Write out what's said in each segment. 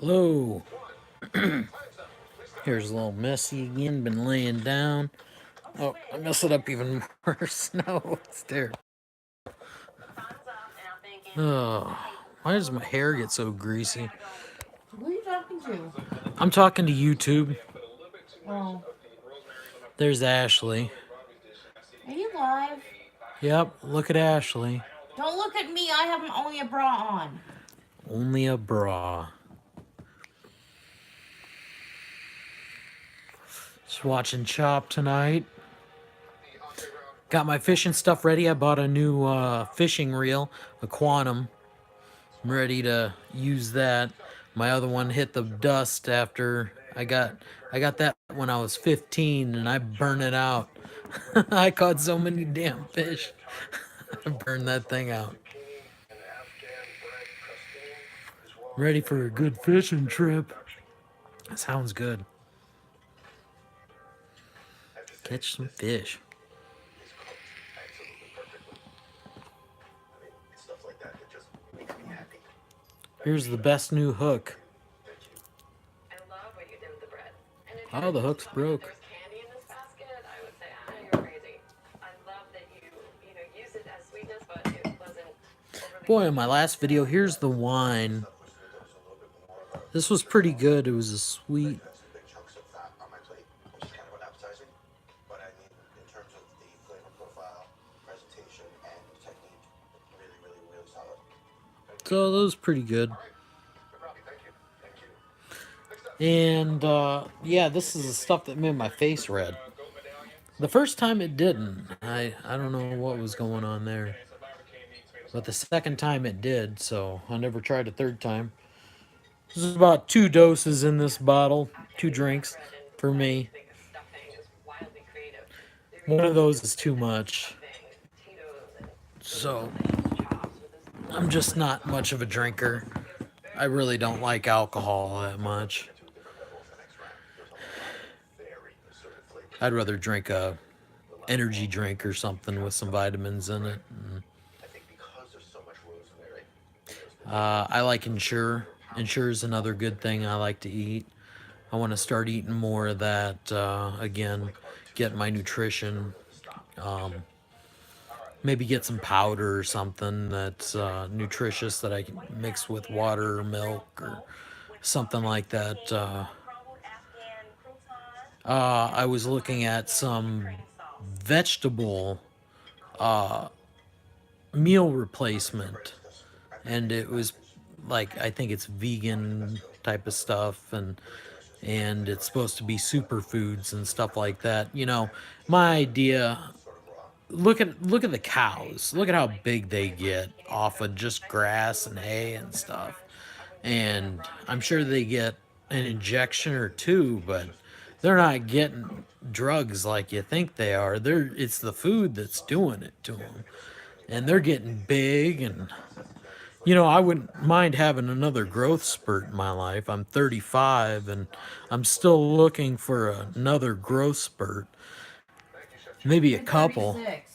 Hello. Here's a little messy again. Been laying down. Oh, I messed it up even worse. No, it's there. Oh, why does my hair get so greasy? Who are you talking to? I'm talking to YouTube. Oh, There's Ashley. are you live? Yep, look at Ashley. Don't look at me. I have only a bra on. Only a bra. Just watching Chop tonight. Got my fishing stuff ready. I bought a new fishing reel, a Quantum. I'm ready to use that. My other one hit the dust after I got that when I was 15 and I burned it out. I caught so many damn fish. I burned that thing out. Ready for a good fishing trip. Sounds good. Catch some fish. Here's the best new hook. Oh, the hook's broke. Boy, in my last video, here's the wine. This was pretty good. It was a sweet. So that was pretty good. And yeah, this is the stuff that made my face red. The first time it didn't. I don't know what was going on there. But the second time it did, so I never tried a third time. This is about 2 doses in this bottle, 2 drinks for me. One of those is too much. So I'm just not much of a drinker. I really don't like alcohol that much. I'd rather drink a energy drink or something with some vitamins in it. I like Ensure. Ensure is another good thing I like to eat. I want to start eating more of that again. Get my nutrition. Maybe get some powder or something that's nutritious that I can mix with water or milk or something like that. I was looking at some vegetable meal replacement, and it was like, I think it's vegan type of stuff, and it's supposed to be superfoods and stuff like that. You know, my idea. Look at the cows. Look at how big they get off of just grass and hay and stuff. And I'm sure they get an injection or two, but they're not getting drugs like you think they are. It's the food that's doing it to them. And they're getting big, and I wouldn't mind having another growth spurt in my life. I'm 35 and I'm still looking for another growth spurt. Maybe a You're couple. 36.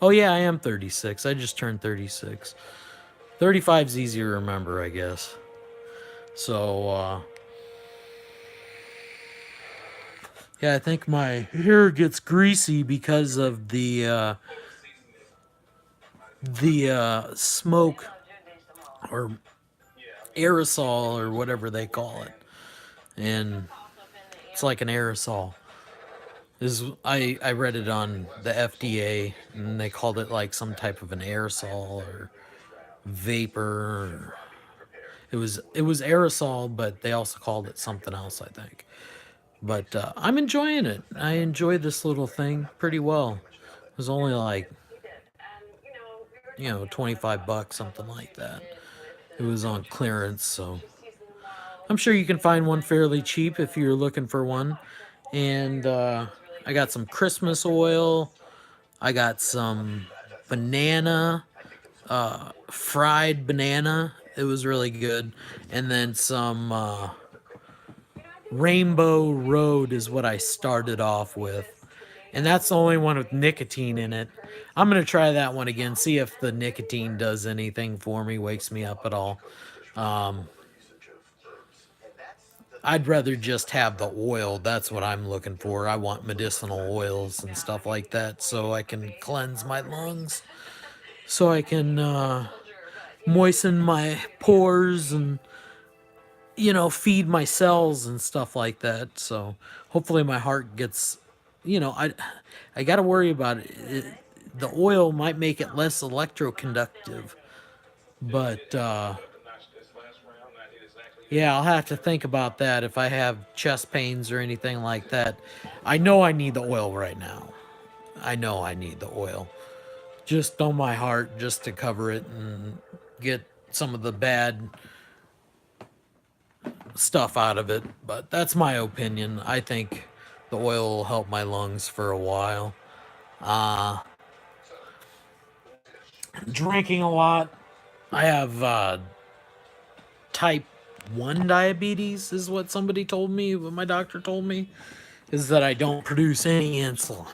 Oh yeah, I am 36. I just turned 36. 35 is easier to remember, I guess. So, yeah, I think my hair gets greasy because of the smoke or aerosol or whatever they call it. And it's like an aerosol. I read it on the FDA, and they called it like some type of an aerosol or vapor. It was aerosol, but they also called it something else, I think. But I'm enjoying it. I enjoy this little thing pretty well. It was only like 25 bucks, something like that. It was on clearance, so I'm sure you can find one fairly cheap if you're looking for one. And I got some Christmas oil. I got some banana, fried banana. It was really good. And then some Rainbow Road is what I started off with. And that's the only one with nicotine in it. I'm going to try that one again, see if the nicotine does anything for me, wakes me up at all. Um, I'd rather just have the oil. That's what I'm looking for. I want medicinal oils and stuff like that so I can cleanse my lungs, so I can moisten my pores and, feed my cells and stuff like that. So hopefully my heart gets, I got to worry about it. The oil might make it less electroconductive, but yeah, I'll have to think about that if I have chest pains or anything like that. I know I need the oil right now. I know I need the oil. Just on my heart, just to cover it and get some of the bad stuff out of it. But that's my opinion. I think the oil will help my lungs for a while. Uh, Drinking a lot. I have type 1 diabetes, is what somebody told me, what my doctor told me, is that I don't produce any insulin.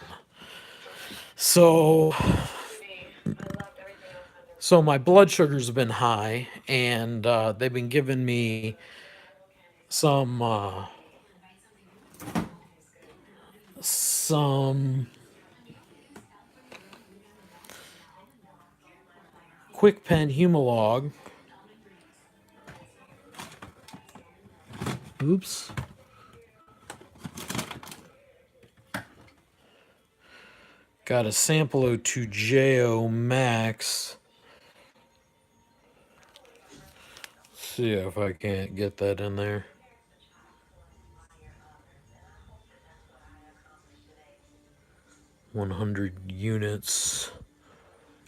So, so my blood sugars have been high, and they've been giving me some quick pen Humalog. Oops. Got a Samplo Toujeo Max. See if I can't get that in there. $100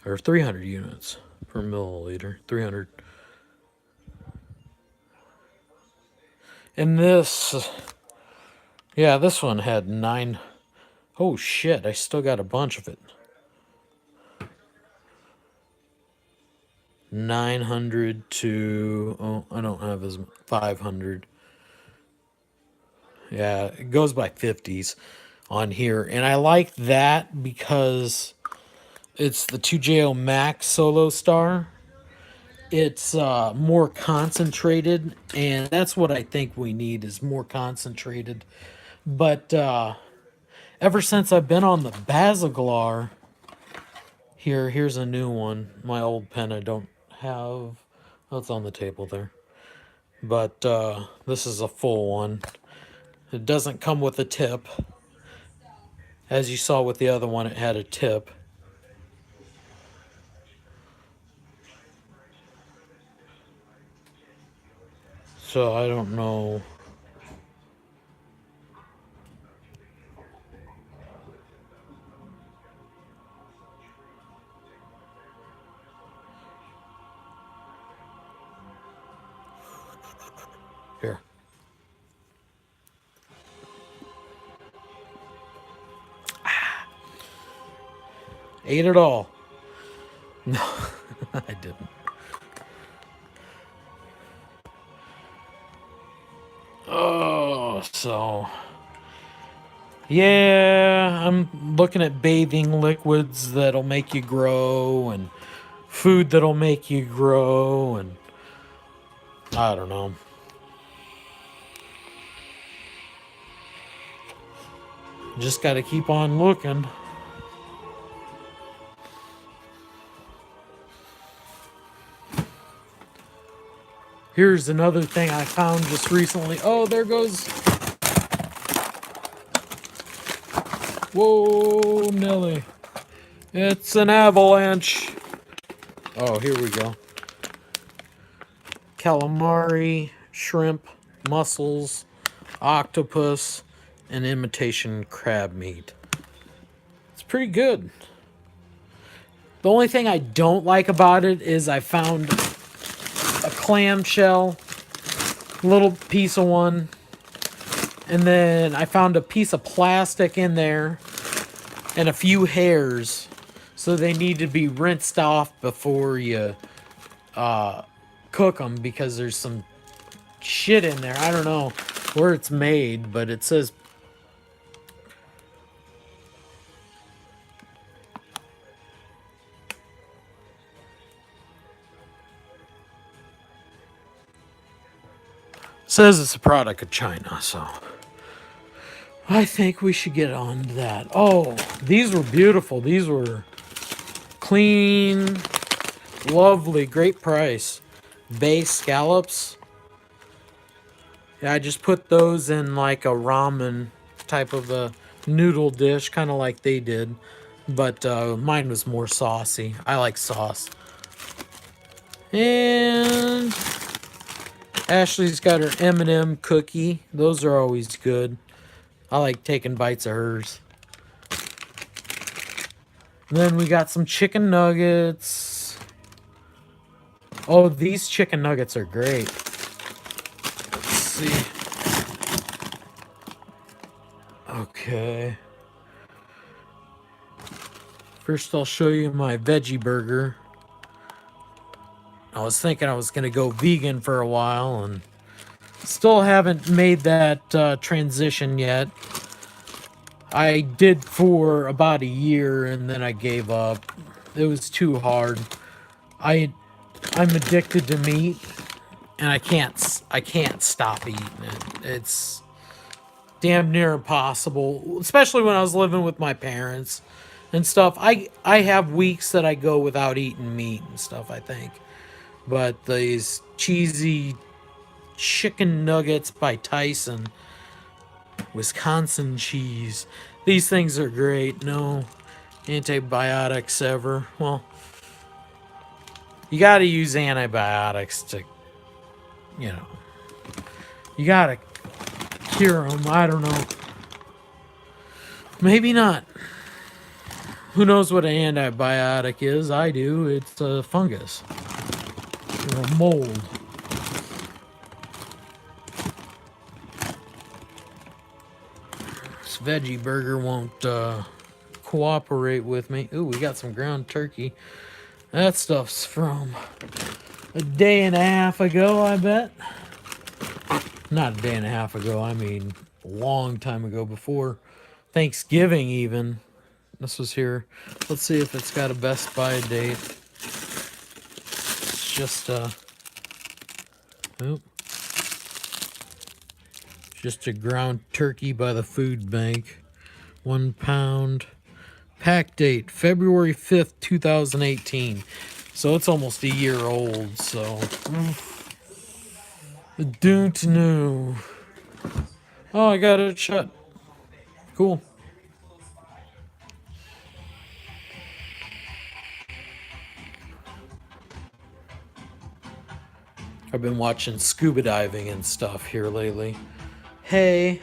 or 300 units per milliliter. 300. And this, yeah, this one had 9. Oh shit, I still got a bunch of it. 900 to, oh, I don't have as 500. Yeah, it goes by 50s on here. And I like that because it's the Toujeo Max Solo Star. It's more concentrated, and that's what I think we need, is more concentrated. But ever since I've been on the Basaglar, here's a new one. My old pen I don't have. Oh, it's on the table there. But this is a full one. It doesn't come with a tip. As you saw with the other one, it had a tip. So I don't know. Here. Ate it all. No, I didn't. Oh, so yeah, I'm looking at bathing liquids that'll make you grow and food that'll make you grow, and I don't know. Just got to keep on looking. Here's another thing I found just recently. Oh, there goes. Whoa, Nelly. It's an avalanche. Oh, here we go. Calamari, shrimp, mussels, octopus, and imitation crab meat. It's pretty good. The only thing I don't like about it is I found a clamshell, little piece of one, and then I found a piece of plastic in there and a few hairs, so they need to be rinsed off before you cook them, because there's some shit in there. I don't know where it's made, but it says Says it's a product of China, so I think we should get on to that. Oh, these were beautiful. These were clean, lovely, great price. Bay scallops. Yeah, I just put those in like a ramen type of a noodle dish, kind of like they did. But mine was more saucy. I like sauce. And Ashley's got her M&M cookie. Those are always good. I like taking bites of hers. And then we got some chicken nuggets. Oh, these chicken nuggets are great. Let's see. Okay. First, I'll show you my veggie burger. I was thinking I was going to go vegan for a while and still haven't made that transition yet. I did for about a year and then I gave up. It was too hard. I'm addicted to meat and I can't stop eating it. It's damn near impossible, especially when I was living with my parents and stuff. I have weeks that I go without eating meat and stuff, I think. But these cheesy chicken nuggets by Tyson, Wisconsin cheese, these things are great. No antibiotics ever. Well, you got to use antibiotics to, you know, you got to cure them. I don't know. Maybe not. Who knows what an antibiotic is? I do. It's a fungus or a mold. This veggie burger won't cooperate with me. Ooh, we got some ground turkey. That stuff's from a day and a half ago, I bet. Not a day and a half ago, I mean a long time ago, before Thanksgiving even. This was here. Let's see if it's got a Best Buy date. It's just just a ground turkey by the food bank. 1 pound. Pack date February 5th, 2018. So it's almost a year old, so I don't know. Oh, I got it shut. Cool. I've been watching scuba diving and stuff here lately. Hey.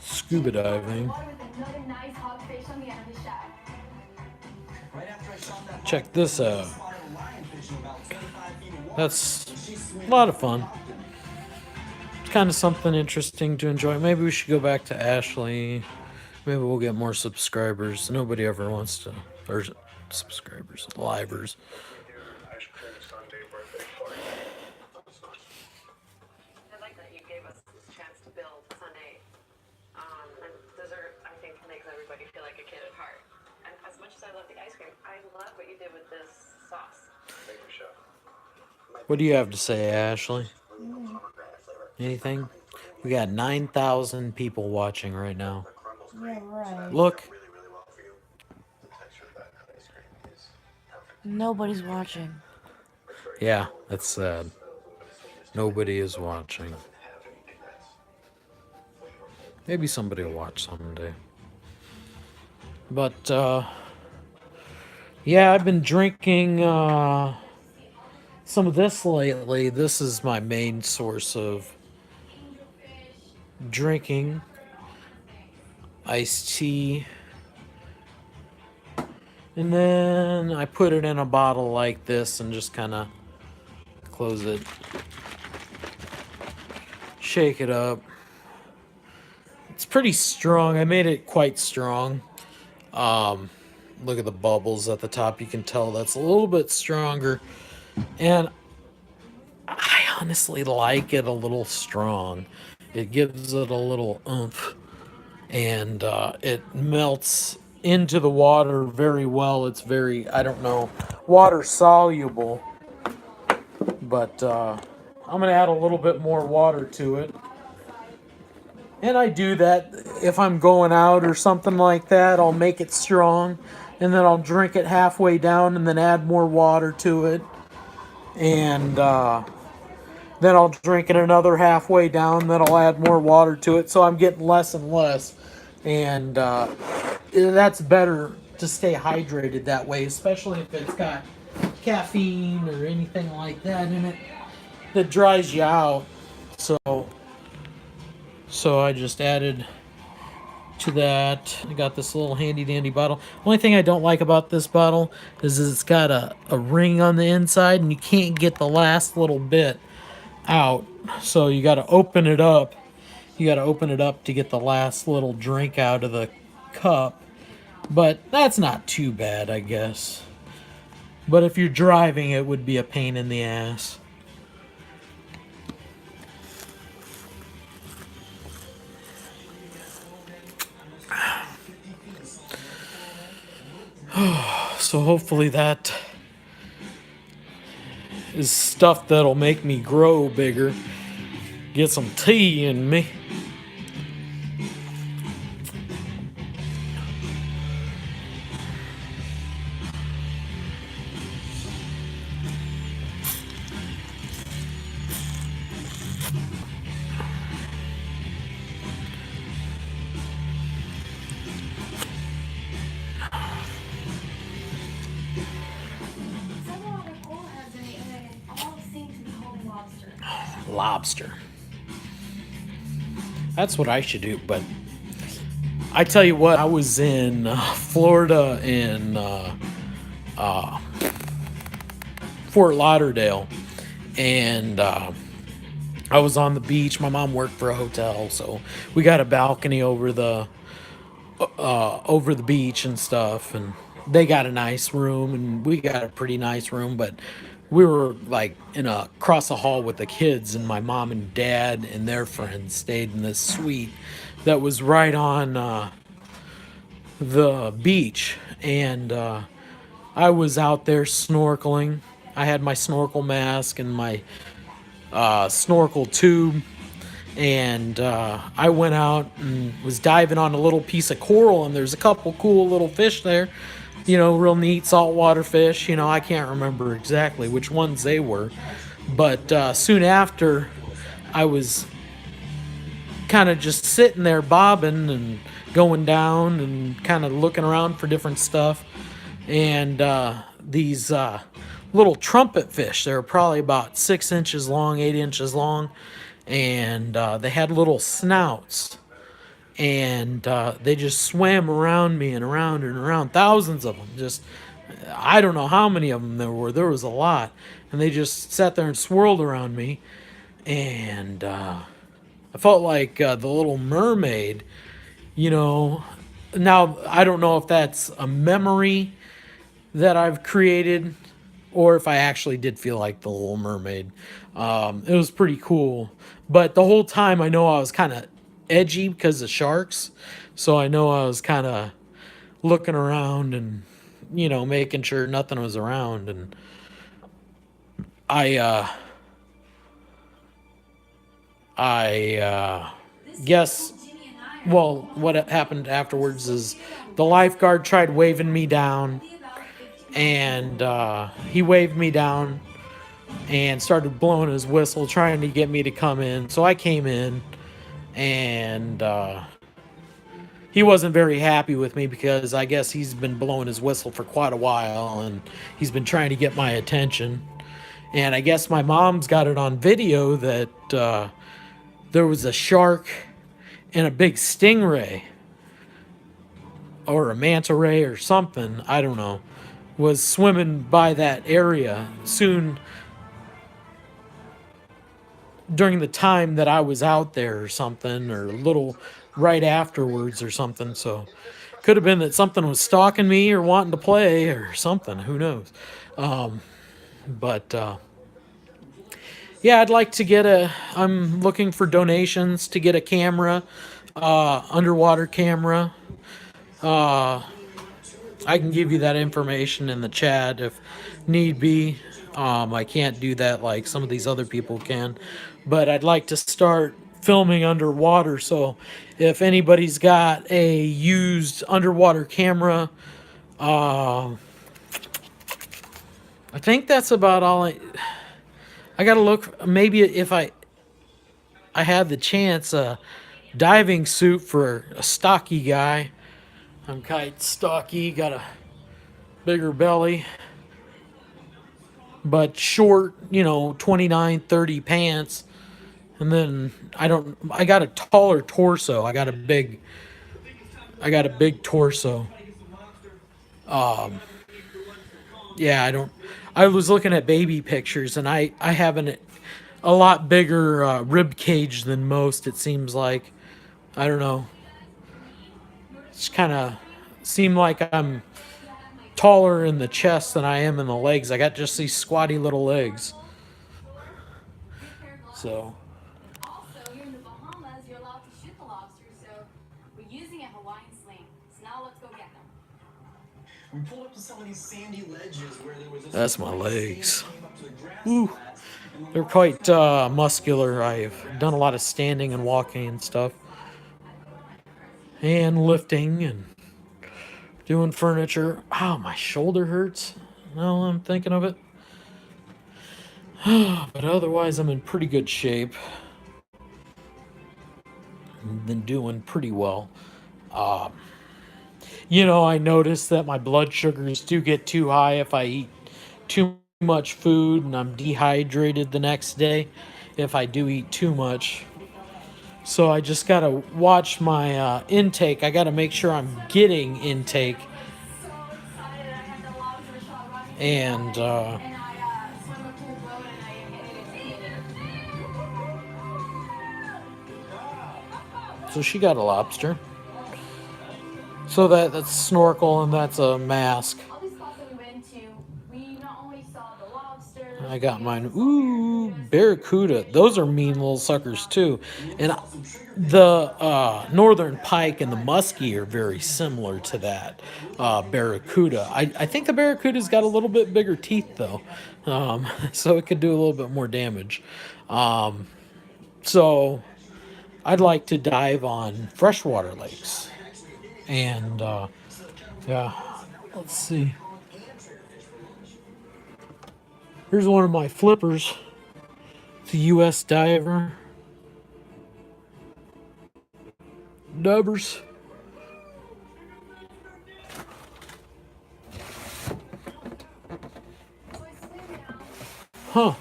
Scuba diving. Check this out. That's a lot of fun. It's kind of something interesting to enjoy. Maybe we should go back to Ashley. Maybe we'll get more subscribers. Nobody ever wants to, or subscribers, livers. I like that you gave us this chance to build Sunday. And dessert, I think, makes everybody feel like a kid at heart. And as much as I love the ice cream, I love what you did with this sauce. What do you have to say, Ashley? Anything? We got 9,000 people watching right now. Yeah, right. Look. Nobody's watching. Yeah, that's sad. Nobody is watching. Maybe somebody will watch someday. But, yeah, I've been drinking some of this lately. This is my main source of drinking. Iced tea. And then I put it in a bottle like this and just kind of close it. Shake it up. It's pretty strong. I made it quite strong. Look at the bubbles at the top. You can tell that's a little bit stronger. And I honestly like it a little strong. It gives it a little oomph. and it melts into the water very well. It's very, I don't know, water soluble, but I'm going to add a little bit more water to it. And I do that if I'm going out or something like that. I'll make it strong, and then I'll drink it halfway down and then add more water to it. And then I'll drink it another halfway down, then I'll add more water to it. So I'm getting less and less. And that's better to stay hydrated that way, especially if it's got caffeine or anything like that in it that dries you out. So I just added to that. I got this little handy dandy bottle. Only thing I don't like about this bottle is it's got a ring on the inside and you can't get the last little bit out. So you got to open it up. You got to open it up to get the last little drink out of the cup. But that's not too bad, I guess. But if you're driving, it would be a pain in the ass. So hopefully that is stuff that'll make me grow bigger. Get some tea in me. Lobster. That's what I should do, but I tell you what, I was in Florida in Fort Lauderdale, and I was on the beach. My mom worked for a hotel, so we got a balcony over the beach and stuff, and they got a nice room, and we got a pretty nice room, but we were like in a across the hall with the kids, and my mom and dad and their friends stayed in this suite that was right on the beach, and I was out there snorkeling. I had my snorkel mask and my snorkel tube, and I went out and was diving on a little piece of coral, and there's a couple cool little fish there, real neat saltwater fish. I can't remember exactly which ones they were, but soon after, I was kind of just sitting there bobbing and going down and kind of looking around for different stuff, and these little trumpet fish, they were probably about 6 inches long, 8 inches long, and they had little snouts, and they just swam around me and around and around, thousands of them. Just, I don't know how many of them there was a lot, and they just sat there and swirled around me, and I felt like the Little Mermaid. Now I don't know if that's a memory that I've created or if I actually did feel like the Little Mermaid. It was pretty cool, but the whole time I know I was kind of edgy because of sharks, so I know I was kind of looking around and making sure nothing was around, and I guess, well, what happened afterwards is the lifeguard tried waving me down, and he waved me down and started blowing his whistle trying to get me to come in. So I came in, and he wasn't very happy with me because I guess he's been blowing his whistle for quite a while, and he's been trying to get my attention. And I guess my mom's got it on video that there was a shark and a big stingray or a manta ray or something, I don't know, was swimming by that area soon during the time that I was out there or something, or a little right afterwards or something. So could have been that something was stalking me or wanting to play or something, who knows. But yeah, I'd like to get a. I'm looking for donations to get a camera, underwater camera. Uh, I can give you that information in the chat if need be. I can't do that like some of these other people can, but I'd like to start filming underwater. So if anybody's got a used underwater camera, uh, I think that's about all I gotta look. Maybe if I had the chance, a diving suit for a stocky guy. I'm quite stocky, got a bigger belly, but short, 29, 30 pants. And then I got a taller torso. I got a big torso. Yeah, I was looking at baby pictures and I have a lot bigger rib cage than most, it seems like. I don't know. It's kind of seem like I'm taller in the chest than I am in the legs. I got just these squatty little legs. So, Also, you're in the Bahamas, you're allowed to shoot the lobsters, so we're using a Hawaiian sling. So now let's go get them. We pulled up to some of these sandy ledges where there was that's my legs. Ooh, they're quite muscular. I've done a lot of standing and walking and stuff, and lifting and doing furniture. Oh, my shoulder hurts. Now I'm thinking of it. But otherwise, I'm in pretty good shape. I've been doing pretty well. I noticed that my blood sugars do get too high if I eat too much food, and I'm dehydrated the next day if I do eat too much. So I just gotta watch my intake. I gotta make sure I'm getting intake. So excited, I had the lobster shot running. And And I swam up to the boat and I ate it. so she got a lobster. So that's snorkel and that's a mask. All these spots that we went to, we not only saw the lobsters. I got mine. Ooh, barracuda. Those are mean little suckers too. And the northern pike and the muskie are very similar to that barracuda. I think the barracuda's got a little bit bigger teeth though, so it could do a little bit more damage. So I'd like to dive on freshwater lakes. And yeah, let's see. Here's one of my flippers. It's a US diver. Divers. So I swim down Huh. ledges,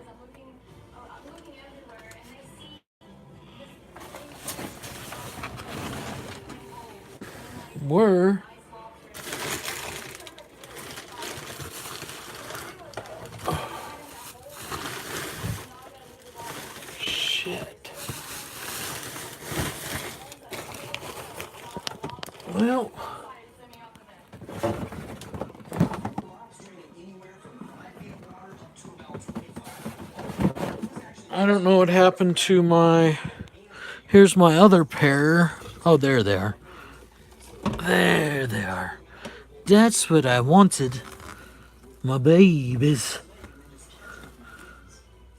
I'm looking everywhere, and I see Where? Shit. Well, I don't know what happened to my. Here's my other pair. Oh, there they are. There they are. That's what I wanted. My babies.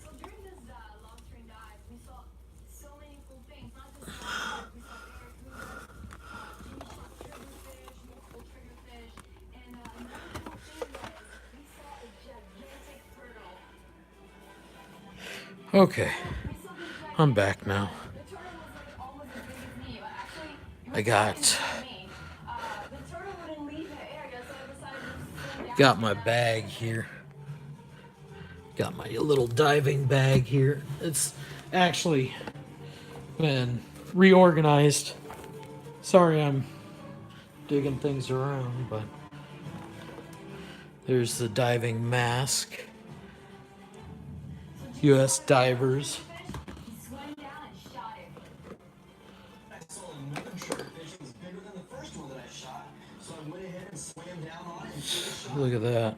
So during this lobstering dive, we saw so many cool things. Not just lobsters, we saw barracuda, multiple triggerfish, and another cool thing was we saw a gigantic turtle. Okay, We saw this gigantic I'm back now. The turtle was like almost as big as me, but actually it I was got bigger than me. The turtle wouldn't leave the area, so I decided to swim down. got my bag here. Got my little diving bag here. It's actually been reorganized. Sorry I'm digging things around, but there's the diving mask. US divers. He swam down and shot it. I saw another triggerfish that was bigger than the first one that I shot, so I went ahead and swam down on it and took a shot. Look at that.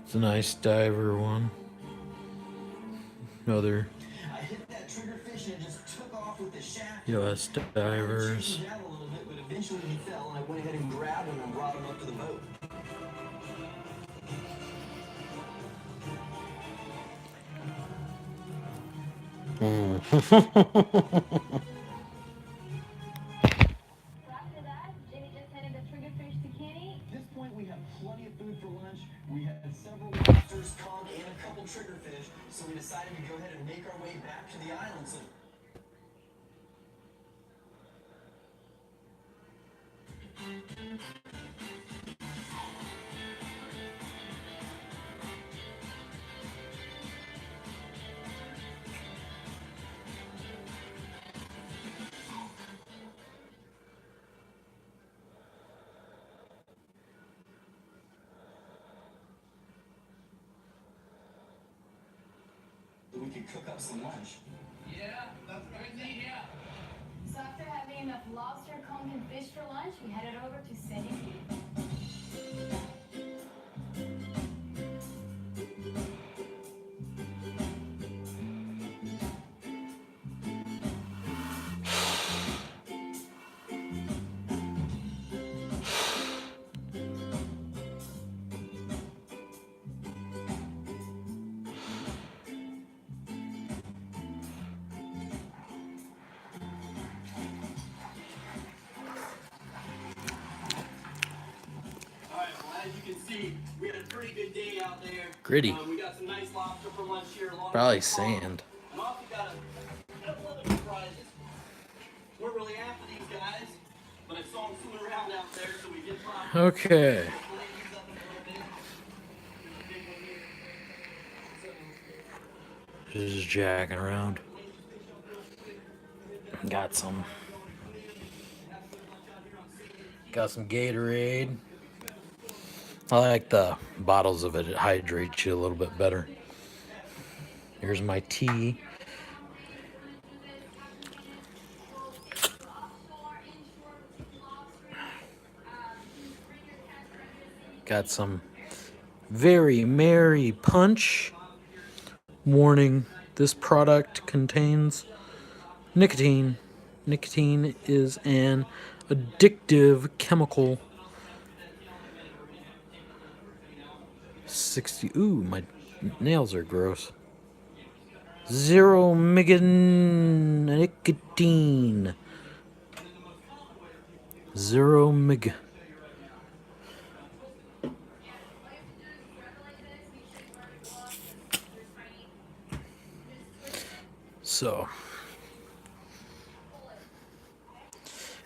It's a nice diver one. Another I hit that trigger fish and it just took off with the shaft. US divers. Chased him down a little bit, but eventually he fell, and I went ahead and grabbed him and brought him up to the boat. After that, Jamie just headed the triggerfish to Kenny. At this point, we have plenty of food for lunch. We had several lobsters, cod, and a couple triggerfish, so we decided to go ahead and make our way back to the island. So we could cook up some lunch. So after having enough lobster, conch, and fish for lunch, we headed over to Sandy's. Alright, well, as you can see, we had a pretty good day out there. Gritty. We got some nice lobster for lunch here. Along Probably with the cod. sand. And also got a couple other surprises. We're really after these guys, but I saw them swimming around out there, so we did find Okay. these up a little bit. There's a big one here. Just jacking around. Got some Gatorade. I like the bottles of it. It hydrates you a little bit better. Here's my tea. Got some Very Merry Punch. Warning, this product contains nicotine. Nicotine is an addictive chemical. 60. Ooh, my nails are gross. Zero nicotine. Zero mig. So,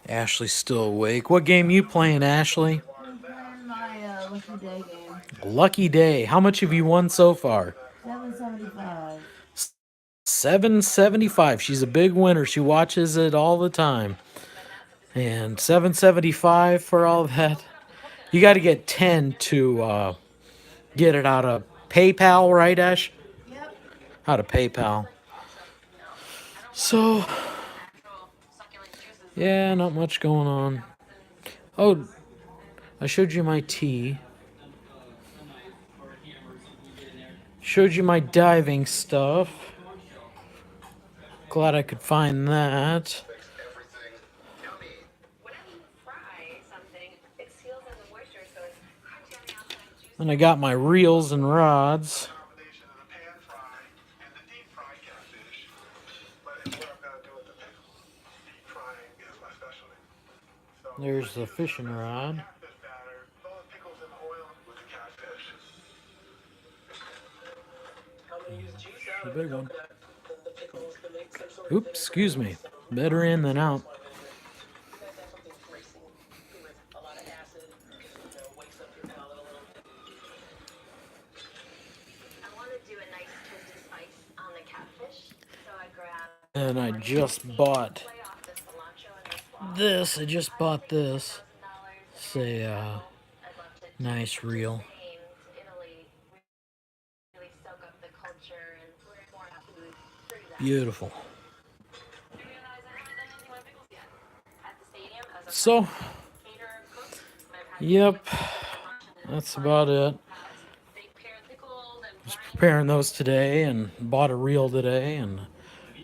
Ashley's still awake. What game you playing, Ashley? I'm playing my Lucky Day game. Lucky Day. How much have you won so far? 775. 775. She's a big winner. She watches it all the time. And 775 for all that. You got to get 10 to get it out of PayPal, right, Ash? Yep. Out of PayPal. So, yeah, not much going on. Oh, I showed you my tea. Showed you my diving stuff. Glad I could find that. Whenever you fry something, it seals in the moisture, so it's crunchy on the outside, juicy. And I got my reels and rods. Combination of the pan fry and the deep fried catfish, but it's what I'm gonna do with the pickles. Deep frying is my specialty. So There's the fishing rod. catfish batter, throw the pickles in oil with the catfish. The big one. Oops, excuse me. Better in than out. I want to do a nice twisted spice on the catfish, so I grabbed And I just bought play off the cilantro and the slaw. this. I just bought this. $1,000. It's a I'd love to nice reel. Spain to Italy, really soak up the culture and more food through that. Beautiful. I realize I haven't done anything with pickles yet. At the stadium as a So, caterer cook, I've had yep, lunch and then that's about it. they pair the was preparing those today and bought a reel today, and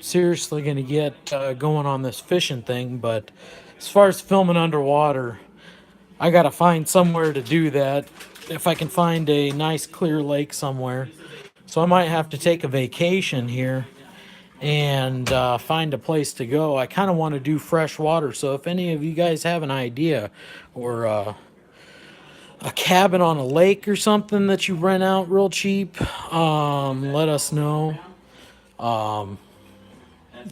seriously going to get going on this fishing thing. But as far as filming underwater, I got to find somewhere to do that. If I can find a nice clear lake somewhere. So I might have to take a vacation here and find a place to go. I kind of want to do fresh water. So if any of you guys have an idea or a cabin on a lake or something that you rent out real cheap, let us know.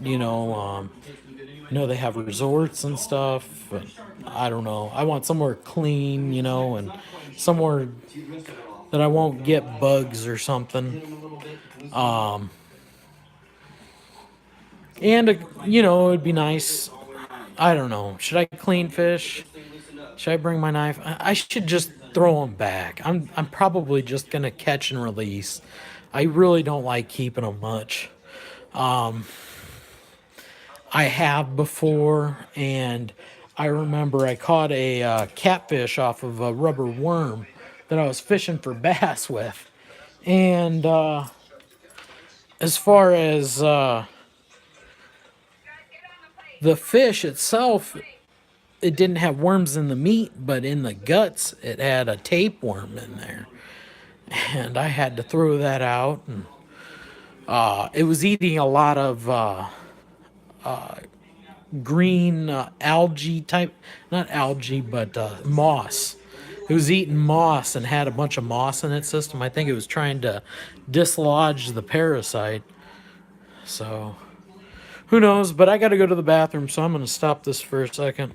You know they have resorts and stuff. But I don't know. I want somewhere clean, and somewhere that I won't get bugs or something. And it would be nice. I don't know. Should I clean fish? Should I bring my knife? I should just throw them back. I'm probably just gonna catch and release. I really don't like keeping them much. I have before, and I remember I caught a catfish off of a rubber worm that I was fishing for bass with. And as far as the fish itself, it didn't have worms in the meat, but in the guts, it had a tapeworm in there. And I had to throw that out. And it was eating a lot of green algae type, not algae, but moss. It was eating moss and had a bunch of moss in its system. I think it was trying to dislodge the parasite. So, who knows? But I got to go to the bathroom, so I'm going to stop this for a second.